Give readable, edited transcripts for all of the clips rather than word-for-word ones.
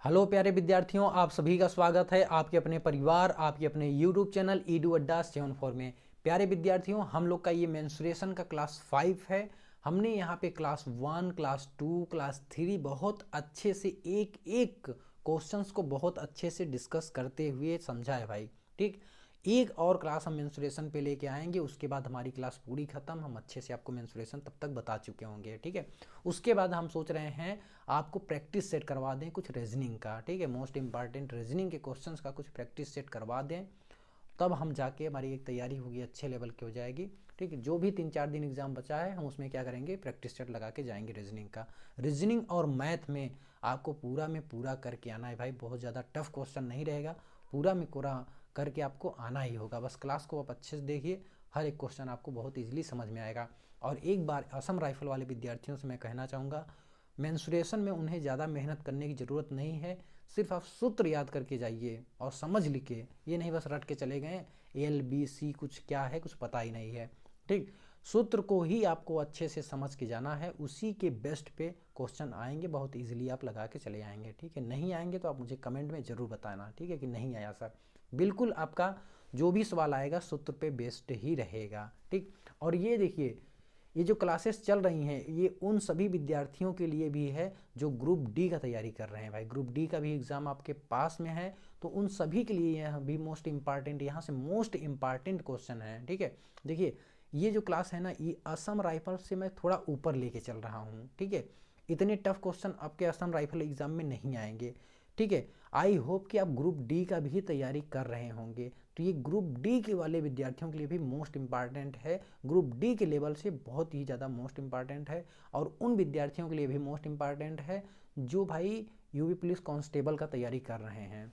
Hello प्यारे विद्यार्थियों, आप सभी का स्वागत है आपके अपने परिवार, आपके अपने यूट्यूब चैनल ईडू अड्डा 74 में। प्यारे विद्यार्थियों, हम लोग का ये मेंस्ट्रुएशन का क्लास 5 है। हमने यहाँ पे क्लास 1, क्लास 2, क्लास 3 बहुत अच्छे से एक एक क्वेश्चंस को बहुत अच्छे से डिस्कस करते हुए समझा है भाई। ठीक, एक और क्लास हम मेंस्ट्रुएशन पे लेके आएंगे, उसके बाद हमारी क्लास पूरी खत्म। हम अच्छे से आपको मेंस्ट्रुएशन तब तक बता चुके होंगे। ठीक है, उसके बाद हम सोच रहे हैं आपको प्रैक्टिस सेट करवा दें कुछ रीजनिंग का। ठीक है, मोस्ट इंपॉर्टेंट रीजनिंग के क्वेश्चंस का कुछ प्रैक्टिस सेट करवा दें, तब हम जाके हमारी एक तैयारी होगी, अच्छे लेवल की हो जाएगी। ठीक है, जो भी 3-4 दिन एग्जाम बचा है हम उसमें क्या करेंगे, प्रैक्टिस सेट लगा के जाएंगे रीजनिंग का। रीजनिंग और मैथ में आपको पूरा में पूरा करके आना है भाई, बहुत ज़्यादा टफ क्वेश्चन नहीं रहेगा, पूरा में पूरा करके आपको आना ही होगा। बस क्लास को आप अच्छे से देखिए, हर एक क्वेश्चन आपको बहुत ईजिली समझ में आएगा। और एक बार असम राइफल वाले विद्यार्थियों से मैं कहना चाहूँगा, मेंसुरेशन में उन्हें ज़्यादा मेहनत करने की ज़रूरत नहीं है, सिर्फ आप सूत्र याद करके जाइए और समझ लिखे, ये नहीं बस रट के चले गए LBC कुछ क्या है कुछ पता ही नहीं है। ठीक, सूत्र को ही आपको अच्छे से समझ के जाना है, उसी के बेस्ट पे क्वेश्चन आएंगे, बहुत इजीली आप लगा के चले आएंगे। ठीक है, नहीं आएंगे तो आप मुझे कमेंट में ज़रूर बताना, ठीक है, कि नहीं आया सर। बिल्कुल आपका जो भी सवाल आएगा सूत्र पे बेस्ड ही रहेगा। ठीक, और ये देखिए, ये जो क्लासेस चल रही हैं ये उन सभी विद्यार्थियों के लिए भी है जो ग्रुप डी का तैयारी कर रहे हैं भाई। ग्रुप डी का भी एग्ज़ाम आपके पास में है, तो उन सभी के लिए यह भी मोस्ट इम्पॉर्टेंट, यहाँ से मोस्ट इम्पॉर्टेंट क्वेश्चन है। ठीक है, देखिए ये जो क्लास है ना, ये असम राइफल से मैं थोड़ा ऊपर लेके चल रहा हूँ। ठीक है, इतने टफ क्वेश्चन आपके असम राइफल एग्ज़ाम में नहीं आएंगे। ठीक है, आई होप कि आप ग्रुप डी का भी तैयारी कर रहे होंगे, तो ये ग्रुप डी के वाले विद्यार्थियों के लिए भी मोस्ट इम्पॉर्टेंट है, ग्रुप डी के लेवल से बहुत ही ज़्यादा मोस्ट इम्पॉर्टेंट है। और उन विद्यार्थियों के लिए भी मोस्ट इम्पॉर्टेंट है जो भाई यूपी पुलिस कांस्टेबल का तैयारी कर रहे हैं।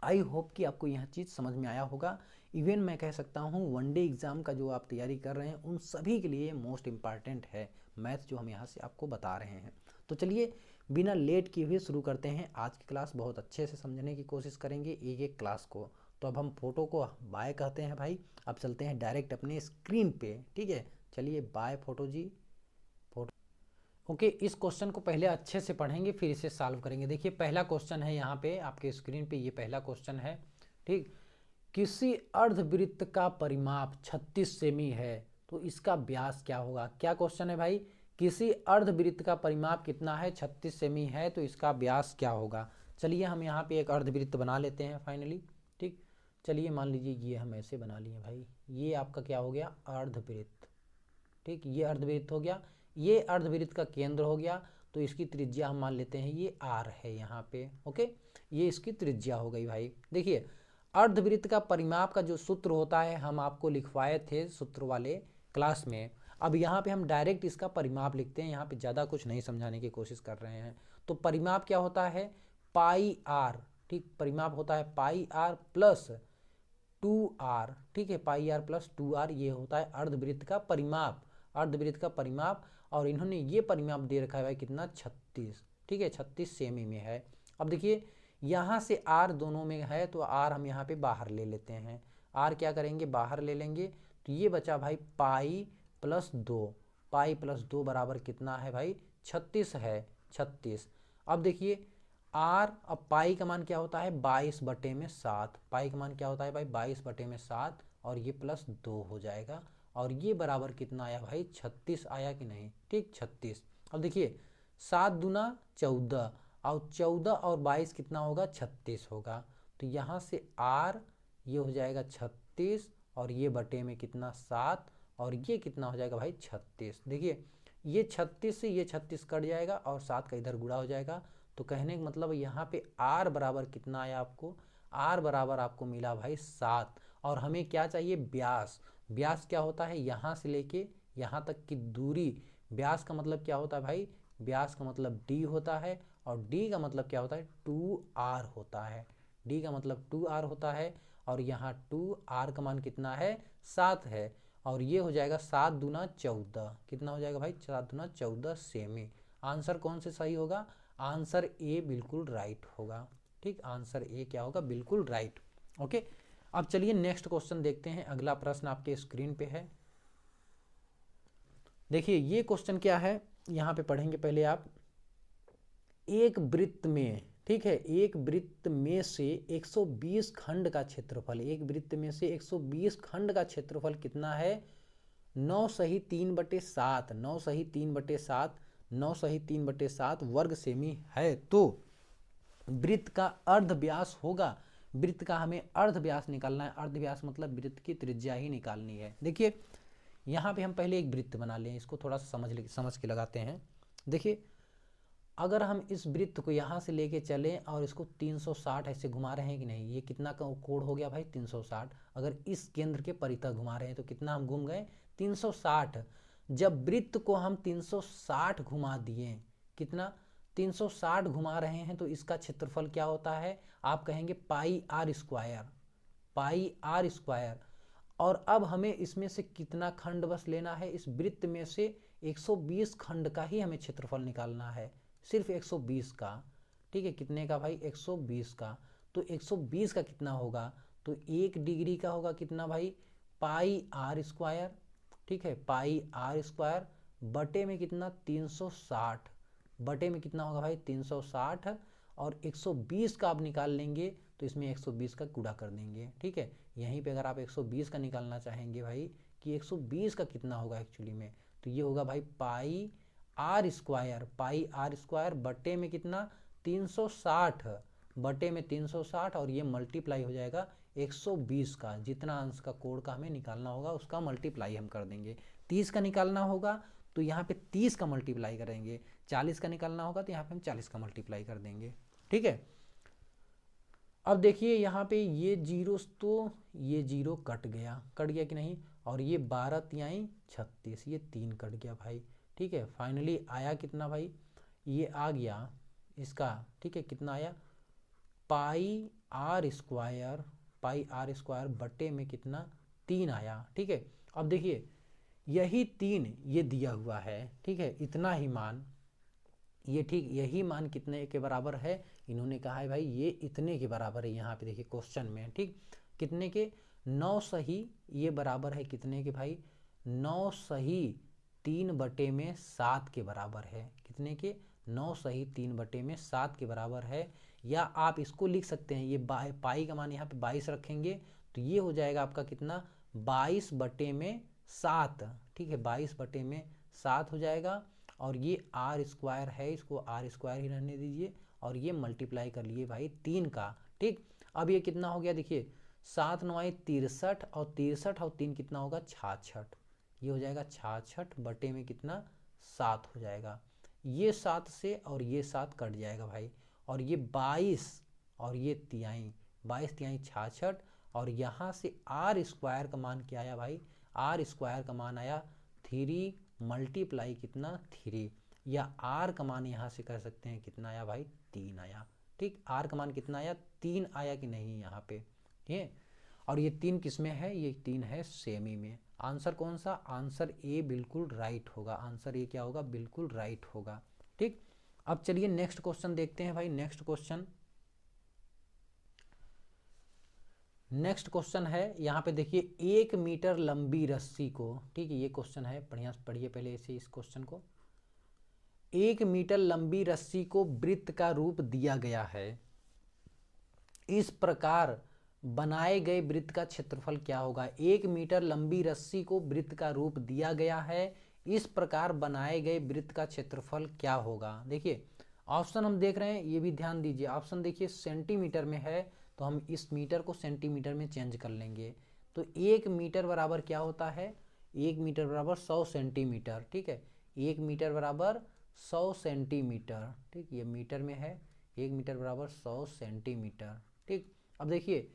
आई होप कि आपको यह चीज़ समझ में आया होगा। इवन मैं कह सकता हूँ वनडे एग्ज़ाम का जो आप तैयारी कर रहे हैं उन सभी के लिए मोस्ट इम्पॉर्टेंट है मैथ, जो हम यहाँ से आपको बता रहे हैं। तो चलिए बिना लेट किए हुए शुरू करते हैं आज की क्लास, बहुत अच्छे से समझने की कोशिश करेंगे एक एक क्लास को। तो अब हम फोटो को बाय कहते हैं भाई, अब चलते हैं डायरेक्ट अपने स्क्रीन पे। ठीक है, चलिए बाय फोटो जी, फोटो। ओके, इस क्वेश्चन को पहले अच्छे से पढ़ेंगे फिर इसे सॉल्व करेंगे। देखिए पहला क्वेश्चन है यहाँ पे आपके स्क्रीन पे, ये पहला क्वेश्चन है। ठीक, किसी अर्धवृत्त का परिमाप 36 सेमी है तो इसका व्यास क्या होगा। क्या क्वेश्चन है भाई, किसी अर्धवृत्त का परिमाप कितना है, 36 सेमी है, तो इसका व्यास क्या होगा। चलिए हम यहाँ पे एक अर्धवृत्त बना लेते हैं फाइनली। ठीक, चलिए मान लीजिए ये हम ऐसे बना लिए भाई, ये आपका क्या हो गया, अर्धवृत्त। ठीक, ये अर्धवृत्त हो गया, ये अर्धवृत्त का केंद्र हो गया, तो इसकी त्रिज्या हम मान लेते हैं ये r है यहाँ पे। ओके, ये इसकी त्रिज्या हो गई भाई। देखिए अर्धवृत्त का परिमाप का जो सूत्र होता है हम आपको लिखवाए थे सूत्र वाले क्लास में, अब यहाँ पे हम डायरेक्ट इसका परिमाप लिखते हैं, यहाँ पे ज़्यादा कुछ नहीं समझाने की कोशिश कर रहे हैं। तो परिमाप क्या होता है, पाई आर। ठीक, परिमाप होता है पाई आर प्लस 2r। ठीक है, पाई आर प्लस 2r, ये होता है अर्धवृत्त का परिमाप, अर्धवृत्त का परिमाप। और इन्होंने ये परिमाप दे रखा है भाई कितना, 36। ठीक है, 36 सेमी में है। अब देखिए यहाँ से r दोनों में है तो r हम यहाँ पे बाहर ले लेते हैं, r क्या करेंगे, बाहर ले लेंगे, तो ये बचा भाई पाई प्लस 2, पाई प्लस 2 बराबर कितना है भाई, 36 है, 36। अब देखिए आर, अब पाई का मान क्या होता है, 22/7, पाई का मान क्या होता है भाई, 22/7, और ये प्लस 2 हो जाएगा, और ये बराबर कितना आया भाई, 36 आया कि नहीं। ठीक, 36। अब देखिए 7 दूना 14, और 14 और 22 कितना होगा, 36 होगा। तो यहाँ से आर ये हो जाएगा 36, और ये बटे में कितना 7, और ये कितना हो जाएगा भाई 36। देखिए ये 36 से ये 36 कट जाएगा और 7 का इधर गुणा हो जाएगा। तो कहने का मतलब यहाँ पे r बराबर कितना आया आपको, r बराबर आपको मिला भाई 7। और हमें क्या चाहिए, व्यास। व्यास क्या होता है, यहाँ से लेके यहाँ तक की दूरी, व्यास का मतलब क्या होता है भाई, व्यास का मतलब d होता है, और d का मतलब क्या होता है, 2r होता है, d का मतलब 2r होता है। और यहाँ 2r का मान कितना है, 7 है, और ये हो जाएगा 7 दूना 14, कितना हो जाएगा भाई, 7 दूना 14 सेमी। आंसर कौन से सही होगा, आंसर ए बिल्कुल राइट होगा। ठीक, आंसर ए क्या होगा, बिल्कुल राइट। ओके, अब चलिए नेक्स्ट क्वेश्चन देखते हैं, अगला प्रश्न आपके स्क्रीन पे है। देखिए ये क्वेश्चन क्या है, यहाँ पे पढ़ेंगे पहले आप। एक वृत्त में ठीक है, एक वृत्त में से 120 खंड का क्षेत्रफल, एक वृत्त में से 120 खंड का क्षेत्रफल कितना है? 9 सही 3/7, 9 सही 3/7, 9 सही 3/7 वर्ग सेमी है। तो वृत्त का अर्ध व्यास होगा, वृत्त का हमें अर्ध व्यास निकालना है। अर्ध व्यास मतलब वृत्त की त्रिज्या ही निकालनी है। देखिए यहाँ पे हम पहले एक वृत्त बना लें, इसको थोड़ा सा समझ के लगाते हैं। देखिए अगर हम इस वृत्त को यहाँ से लेके चलें और इसको 360 ऐसे घुमा रहे हैं कि नहीं, ये कितना का कोण हो गया भाई? 360। अगर इस केंद्र के परितः घुमा रहे हैं तो कितना हम घूम गए? 360। जब वृत्त को हम 360 घुमा दिए, कितना? 360 घुमा रहे हैं, तो इसका क्षेत्रफल क्या होता है? आप कहेंगे pi r square, pi r square. और अब हमें इसमें से कितना खंड बस लेना है? इस वृत्त में से 120 खंड का ही हमें क्षेत्रफल निकालना है, सिर्फ 120 का। ठीक है, कितने का भाई? 120 का। तो 120 का कितना होगा? तो 1 डिग्री का होगा कितना भाई? Pi r square. ठीक है, पाई आर स्क्वायर बटे में कितना? 360। बटे में कितना होगा भाई? 360। और 120 का आप निकाल लेंगे तो इसमें 120 का गुणा कर देंगे। ठीक है, यहीं पे अगर आप 120 का निकालना चाहेंगे भाई कि 120 का कितना होगा एक्चुअली में, तो ये होगा भाई pi r square, pi r square बटे में कितना? 360, बटे में 360, और ये मल्टीप्लाई हो जाएगा 120 का। जितना अंश का कोण का हमें निकालना होगा उसका मल्टीप्लाई हम कर देंगे। 30 का निकालना होगा तो यहाँ पे 30 का मल्टीप्लाई करेंगे, 40 का निकालना होगा तो यहाँ पे हम 40 का मल्टीप्लाई कर देंगे। ठीक है, अब देखिए यहाँ पे ये जीरो, तो ये जीरो कट गया कि नहीं? और ये 12 तिहाई 36, ये 3 कट गया भाई। ठीक है, फाइनली आया कितना भाई? ये आ गया इसका, ठीक है, कितना आया? Pi r square, pi r square बटे में कितना? 3 आया। ठीक है, अब देखिए यही 3 ये दिया हुआ है, ठीक है, इतना ही मान, ये ठीक यही मान कितने के बराबर है? इन्होंने कहा है भाई ये इतने के बराबर है। यहाँ पे देखिए क्वेश्चन में, ठीक, कितने के? 9 सही, ये बराबर है कितने के भाई? 9 सही 3/7 के बराबर है। कितने के? 9 सही 3/7 के बराबर है। या आप इसको लिख सकते हैं, ये पाई का मान यहाँ पे 22 रखेंगे तो ये हो जाएगा आपका कितना? 22/7। ठीक है, 22/7 हो जाएगा। और ये आर स्क्वायर है, इसको आर स्क्वायर ही रहने दीजिए, और ये मल्टीप्लाई कर लिए भाई 3 का। ठीक, अब ये कितना हो गया? देखिए 7 9 63, और 63 और 3 कितना होगा? 66। ये हो जाएगा 66 बटे में कितना? 7 हो जाएगा। ये 7 से और ये 7 कट जाएगा भाई, और ये 22 और ये तिहाई, 22 तिहाई 66, और यहाँ से आर स्क्वायर का मान क्या आया भाई? आर स्क्वायर का मान आया 3 मल्टीप्लाई कितना? 3। या आर का मान यहाँ से कर सकते हैं कितना आया भाई? 3 आया। ठीक, आर का मान कितना आया? 3 आया कि नहीं यहाँ पे? ठीक है, और ये 3 किस में है? ये 3 है सेमी में। आंसर कौन सा? आंसर ए बिल्कुल राइट होगा। आंसर ए क्या होगा? बिल्कुल राइट होगा। ठीक, अब चलिए नेक्स्ट क्वेश्चन देखते हैं भाई। नेक्स्ट क्वेश्चन, नेक्स्ट क्वेश्चन है यहाँ पे देखिए, 1 मीटर लंबी रस्सी को, ठीक है, ये क्वेश्चन है, बढ़िया पढ़िए पहले इसे, इस क्वेश्चन को। 1 मीटर लंबी रस्सी को वृत्त का रूप दिया गया है, इस प्रकार बनाए गए वृत्त का क्षेत्रफल क्या होगा? 1 मीटर लंबी रस्सी को वृत्त का रूप दिया गया है, इस प्रकार बनाए गए वृत्त का क्षेत्रफल क्या होगा? देखिए ऑप्शन हम देख रहे हैं, ये भी ध्यान दीजिए। ऑप्शन देखिए सेंटीमीटर में है, तो हम इस मीटर को सेंटीमीटर में चेंज कर लेंगे। तो 1 मीटर बराबर क्या होता है? 1 मीटर बराबर 100 सेंटीमीटर। ठीक है, 1 मीटर बराबर 100 सेंटीमीटर। ठीक, ये मीटर में है, 1 मीटर बराबर 100 सेंटीमीटर। ठीक, अब देखिए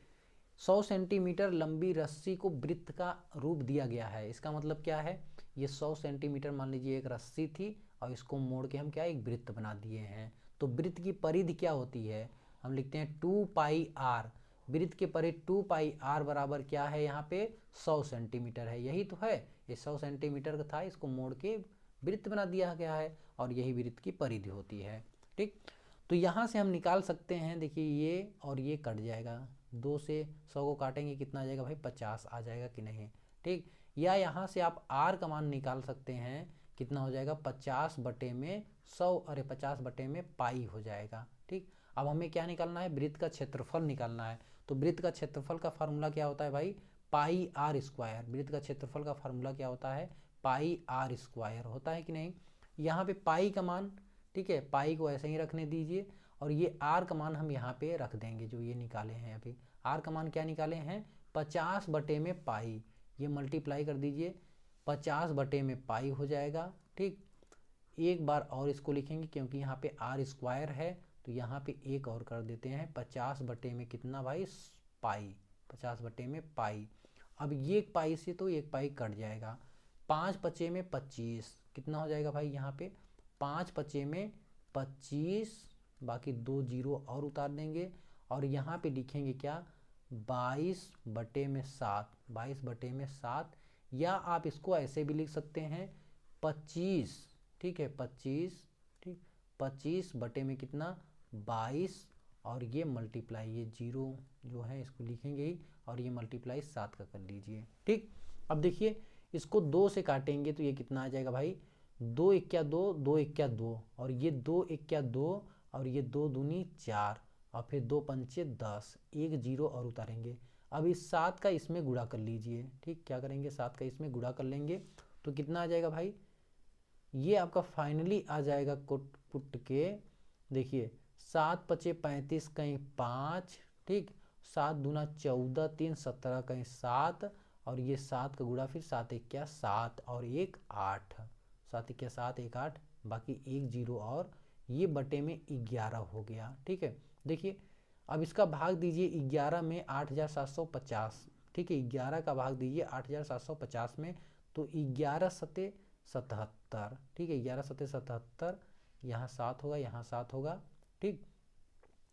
100 सेंटीमीटर लंबी रस्सी को वृत्त का रूप दिया गया है, इसका मतलब क्या है? ये 100 सेंटीमीटर मान लीजिए एक रस्सी थी, और इसको मोड़ के हम क्या एक वृत्त बना दिए हैं। तो वृत्त की परिधि क्या होती है? हम लिखते हैं 2 पाई आर। वृत्त के परिधि 2 पाई आर बराबर क्या है? यहाँ पे 100 सेंटीमीटर है, यही तो है। ये 100 सेंटीमीटर का था, इसको मोड़ के वृत्त बना दिया गया है, और यही वृत्त की परिधि होती है। ठीक, तो यहाँ से हम निकाल सकते हैं, देखिए ये और ये कट जाएगा, 2 से 100 को काटेंगे कितना आ जाएगा भाई? 50 आ जाएगा कि नहीं? ठीक, या यहाँ से आप आर का मान निकाल सकते हैं, कितना हो जाएगा? 50 बटे में 100, अरे 50 बटे में पाई हो जाएगा। ठीक, अब हमें क्या निकालना है, वृत्त का क्षेत्रफल निकालना है। तो वृत्त का क्षेत्रफल का फार्मूला क्या होता है भाई, पाई आर स्क्वायर। वृत्त का क्षेत्रफल का फार्मूला क्या होता है, पाई आर स्क्वायर होता है कि नहीं। यहाँ पे पाई का मान, ठीक है, पाई को ऐसे ही रखने दीजिए और ये आर का मान हम यहाँ पे रख देंगे जो ये निकाले हैं अभी। आर का मान क्या निकाले हैं, 50 बटे में पाई, ये मल्टीप्लाई कर दीजिए, 50 बटे में पाई हो जाएगा। ठीक, एक बार और इसको लिखेंगे क्योंकि यहाँ पे आर स्क्वायर है, तो यहाँ पे एक और कर देते हैं, 50 बटे में कितना भाई, पाई, 50 बटे में पाई। अब ये पाई से तो एक पाई कट जाएगा, 5 पचे में 25, कितना हो जाएगा भाई यहाँ पे, 5 पचे में 25, बाकी 2 जीरो और उतार देंगे और यहाँ पे लिखेंगे क्या, 22 बटे में 7, 22 बटे में 7, या आप इसको ऐसे भी लिख सकते हैं 25, ठीक है 25, ठीक 25 बटे में कितना 22, और ये मल्टीप्लाई, ये जीरो जो है इसको लिखेंगे ही और ये मल्टीप्लाई 7 का कर लीजिए। ठीक, अब देखिए इसको 2 से काटेंगे तो ये कितना आ जाएगा भाई, 2 इक्या 2, 2 इक्या 2, और ये 2 इक्या 2, और ये 2 दूनी 4, और फिर 2 पंचे 10, एक जीरो और उतारेंगे। अब इस 7 का इसमें गुणा कर लीजिए। ठीक, क्या करेंगे, 7 का इसमें गुणा कर लेंगे तो कितना आ जाएगा भाई, ये आपका फाइनली आ जाएगा कुट के, देखिए 7 पचे 35 कहीं 5, ठीक, 7 दूना 14, 3 17 कहीं 7, और ये 7 का गुणा फिर 7 एक क्या 7 और 1 8, 7 एक क्या 7 1 8, बाकी एक जीरो और ये बटे में 11 हो गया। ठीक है, देखिए अब इसका भाग दीजिए 11 में 8750, ठीक है 11 का भाग दीजिए 8750 में, तो 11 सते 77, ठीक है 11 सते 77, यहाँ 7 होगा यहाँ 7 होगा। ठीक,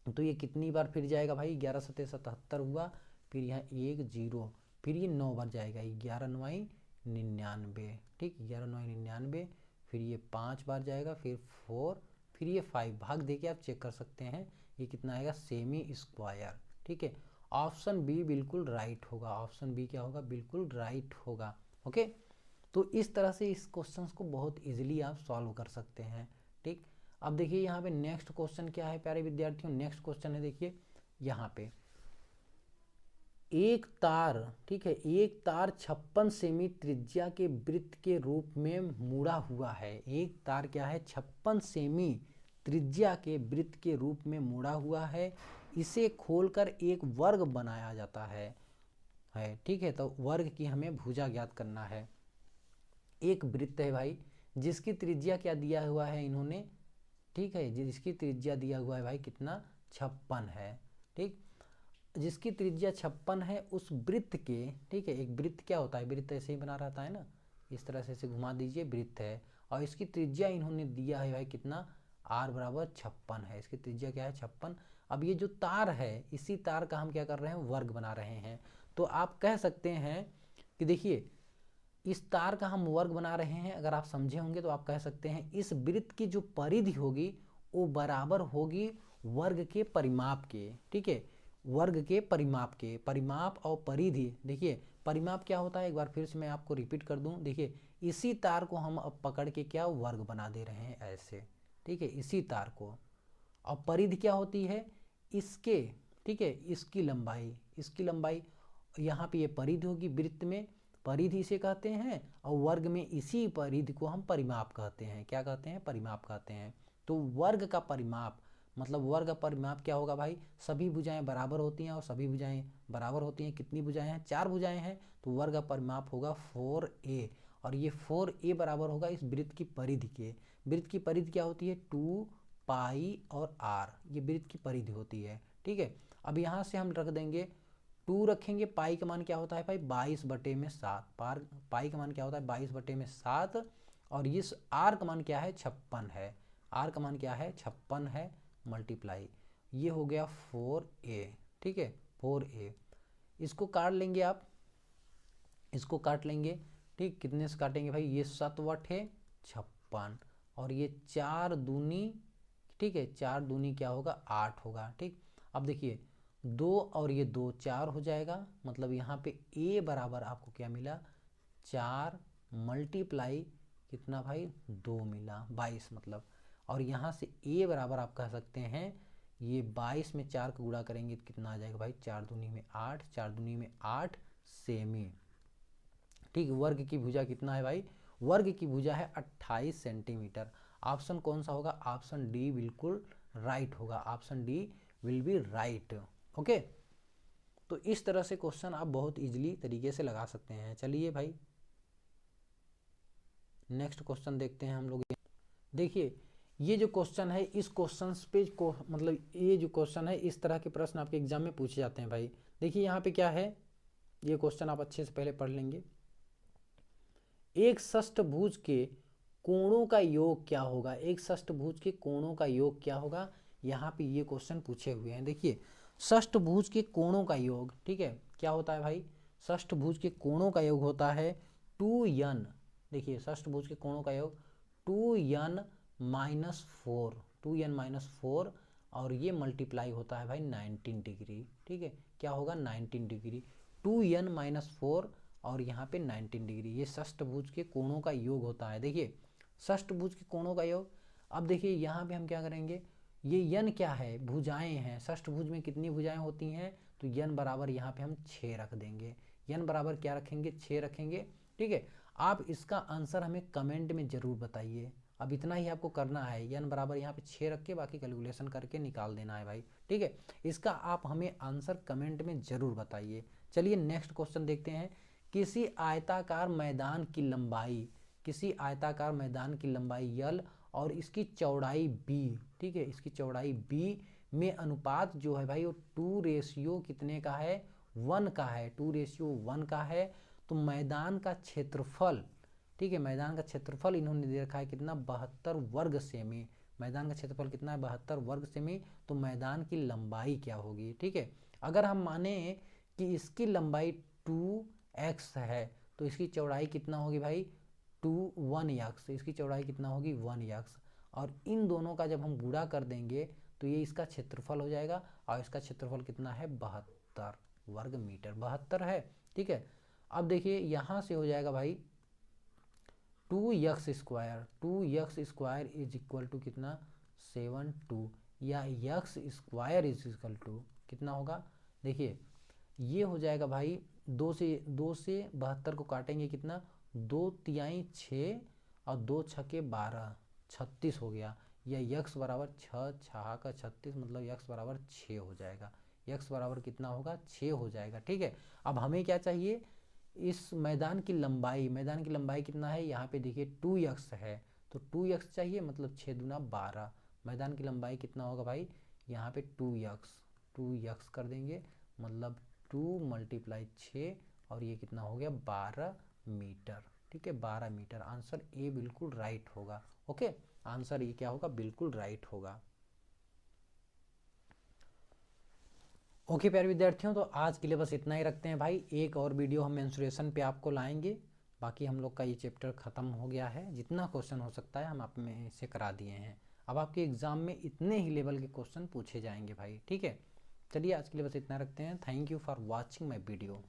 तो ये कितनी बार फिर जाएगा भाई, 11 सते 77 हुआ, फिर यहाँ एक जीरो, फिर ये 9 बार जाएगा, 11 9 99, ठीक 11 9 99, फिर ये 5 बार जाएगा, फिर 4, फिर ये 5, भाग देके आप चेक कर सकते हैं ये कितना आएगा, सेमी स्क्वायर। ठीक है, ऑप्शन बी बिल्कुल राइट होगा, ऑप्शन बी क्या होगा, बिल्कुल राइट होगा। ओके, तो इस तरह से इस क्वेश्चन को बहुत इजीली आप सॉल्व कर सकते हैं। ठीक, अब देखिए यहाँ पे नेक्स्ट क्वेश्चन क्या है प्यारे विद्यार्थियों, नेक्स्ट क्वेश्चन है देखिए यहाँ पे, एक तार, ठीक है एक तार 56 सेमी त्रिज्या के वृत्त के रूप में मुड़ा हुआ है। एक तार क्या है, 56 सेमी त्रिज्या के वृत्त के रूप में मुड़ा हुआ है, इसे खोलकर एक वर्ग बनाया जाता है। ठीक है, तो वर्ग की हमें भुजा ज्ञात करना है। एक वृत्त है भाई जिसकी त्रिज्या क्या दिया हुआ है इन्होंने, ठीक है जिसकी त्रिज्या दिया हुआ है भाई कितना 56 है। ठीक, जिसकी त्रिज्या 56 है उस वृत्त के, ठीक है एक वृत्त क्या होता है, वृत्त ऐसे ही बना रहता है ना, इस तरह से इसे घुमा दीजिए, वृत्त है और इसकी त्रिज्या इन्होंने दिया है भाई कितना, r बराबर 56 है, इसकी त्रिज्या क्या है 56। अब ये जो तार है इसी तार का हम क्या कर रहे हैं, वर्ग बना रहे हैं। तो आप कह सकते हैं कि देखिए इस तार का हम वर्ग बना रहे हैं, अगर आप समझे होंगे तो आप कह सकते हैं इस वृत्त की जो परिधि होगी वो बराबर होगी वर्ग के परिमाप के। ठीक है, वर्ग के परिमाप के, परिमाप और परिधि, देखिए परिमाप क्या होता है एक बार फिर से मैं आपको रिपीट कर दूं, देखिए इसी तार को हम अब पकड़ के क्या वर्ग बना दे रहे हैं ऐसे, ठीक है इसी तार को। और परिधि क्या होती है इसके, ठीक है इसकी लंबाई, इसकी लंबाई, यहाँ पे ये परिधि होगी वृत्त में, परिधि इसे कहते हैं, और वर्ग में इसी परिधि को हम परिमाप कहते हैं, क्या कहते हैं, परिमाप कहते हैं। तो वर्ग का परिमाप मतलब वर्ग का परिमाप क्या होगा भाई, सभी भुजाएं बराबर होती हैं और सभी भुजाएं बराबर होती हैं, कितनी भुजाएं हैं, 4 भुजाएं हैं, तो वर्ग का परिमाप होगा 4a, और ये 4a बराबर होगा इस वृत्त की परिधि के। वृत्त की परिधि क्या होती है 2 पाई और r, ये वृत्त की परिधि होती है। ठीक है, अब यहाँ से हम रख देंगे 2 रखेंगे, पाई का मान क्या होता है भाई 22 बटे में 7, पाई का मान क्या होता है 22 बटे में 7, और इस r का मान क्या है 56 है, r का मान क्या है 56 है, मल्टीप्लाई ये हो गया 4a। ठीक है 4a, इसको काट लेंगे आप, इसको काट लेंगे, ठीक कितने से काटेंगे भाई, ये 7 वट है 56, और ये 4 दूनी, ठीक है 4 दूनी क्या होगा 8 होगा। ठीक, अब देखिए 2 और ये 2 4 हो जाएगा, मतलब यहाँ पे a बराबर आपको क्या मिला 4 मल्टीप्लाई कितना भाई 2 मिला 22 मतलब, और यहाँ से a बराबर आप कह सकते हैं ये 22 में 4 का गुणा करेंगे तो कितना आ जाएगा भाई, 4 दूनी में 8, 4 दूनी में 8 सेमी। ठीक, वर्ग की भुजा कितना है भाई, वर्ग की भुजा है 28 सेंटीमीटर। ऑप्शन कौन सा होगा, ऑप्शन डी बिल्कुल राइट होगा, option D will be right. Okay, तो इस तरह से क्वेश्चन आप बहुत इजीली तरीके से लगा सकते हैं। चलिए भाई नेक्स्ट क्वेश्चन देखते हैं हम लोग। देखिए ये जो क्वेश्चन है, इस क्वेश्चन पे को मतलब ये जो क्वेश्चन है, इस तरह के प्रश्न आपके एग्जाम में पूछे जाते हैं भाई। देखिए यहाँ पे क्या है, ये क्वेश्चन आप अच्छे से पहले पढ़ लेंगे। एक षष्ठभुज के कोणों का योग क्या होगा, एक षष्ठभुज के कोणों का योग क्या होगा, यहाँ पे ये क्वेश्चन पूछे हुए हैं। देखिए षष्ठभुज के कोणों का योग, ठीक है, क्या होता है भाई, षष्ठभुज के कोणों का योग होता है 2n। देखिए षष्ठभुज के कोणों का योग 2n माइनस 4, और ये मल्टीप्लाई होता है भाई 19 डिग्री। ठीक है, क्या होगा 19 डिग्री, 2n माइनस 4 और यहाँ पे 19 डिग्री, ये षष्ठभुज के कोणों का योग होता है। देखिए षष्ठभुज के कोणों का योग। अब देखिए यहाँ पे हम क्या करेंगे, ये यन क्या है, भुजाएं हैं, षष्ठभुज में कितनी भुजाएं होती हैं, तो यन बराबर यहाँ पे हम 6 रख देंगे। यन बराबर क्या रखेंगे, 6 रखेंगे। ठीक है, आप इसका आंसर हमें कमेंट में जरूर बताइए। अब इतना ही आपको करना है, यन बराबर यहाँ पे 6 रख के बाकी कैलकुलेशन करके निकाल देना है भाई। ठीक है, इसका आप हमें आंसर कमेंट में जरूर बताइए। चलिए नेक्स्ट क्वेश्चन देखते हैं। किसी आयताकार मैदान की लंबाई, किसी आयताकार मैदान की लंबाई l और इसकी चौड़ाई b, ठीक है, इसकी चौड़ाई b में अनुपात जो है भाई वो 2 कितने का है, 1 का है, 2:1 का है। तो मैदान का क्षेत्रफल, ठीक है, मैदान का क्षेत्रफल इन्होंने दे रखा है कितना, 72 वर्ग सेमी। मैदान का क्षेत्रफल कितना है, 72 वर्ग सेमी। तो मैदान की लंबाई क्या होगी। ठीक है, अगर हम माने कि इसकी लंबाई 2x है तो इसकी चौड़ाई कितना होगी भाई, 1x, इसकी चौड़ाई कितना होगी 1x। और इन दोनों का जब हम गुणा कर देंगे तो ये इसका क्षेत्रफल हो जाएगा, और इसका क्षेत्रफल कितना है 72 वर्ग मीटर, 72 है। ठीक है, अब देखिए यहाँ से हो जाएगा भाई 2x square is equal to कितना 72, या x square is equal to कितना होगा। देखिए ये हो जाएगा भाई 2 से 72 को काटेंगे कितना, 2 तिहाई 6 और 2 छके 12, 36 हो गया। या x बराबर 6 6 का 36, मतलब x बराबर 6 हो जाएगा। x बराबर कितना होगा, 6 हो जाएगा। ठीक है, अब हमें क्या चाहिए, इस मैदान की लंबाई, मैदान की लंबाई कितना है, यहाँ पे देखिए 2x है तो 2x चाहिए, मतलब 6 दूना 12। मैदान की लंबाई कितना होगा भाई, यहाँ पे 2x कर देंगे, मतलब 2 × 6 और ये कितना हो गया 12 मीटर। ठीक है, 12 मीटर। आंसर ए बिल्कुल राइट होगा। ओके, आंसर ये क्या होगा, बिल्कुल राइट होगा। ओके प्यारे विद्यार्थियों, तो आज के लिए बस इतना ही रखते हैं भाई। एक और वीडियो हम मेंसुरेशन पे आपको लाएंगे। बाकी हम लोग का ये चैप्टर ख़त्म हो गया है, जितना क्वेश्चन हो सकता है हम आप में से करा दिए हैं। अब आपके एग्ज़ाम में इतने ही लेवल के क्वेश्चन पूछे जाएंगे भाई। ठीक है, चलिए आज के लिए बस इतना रखते हैं। Thank you for watching my video.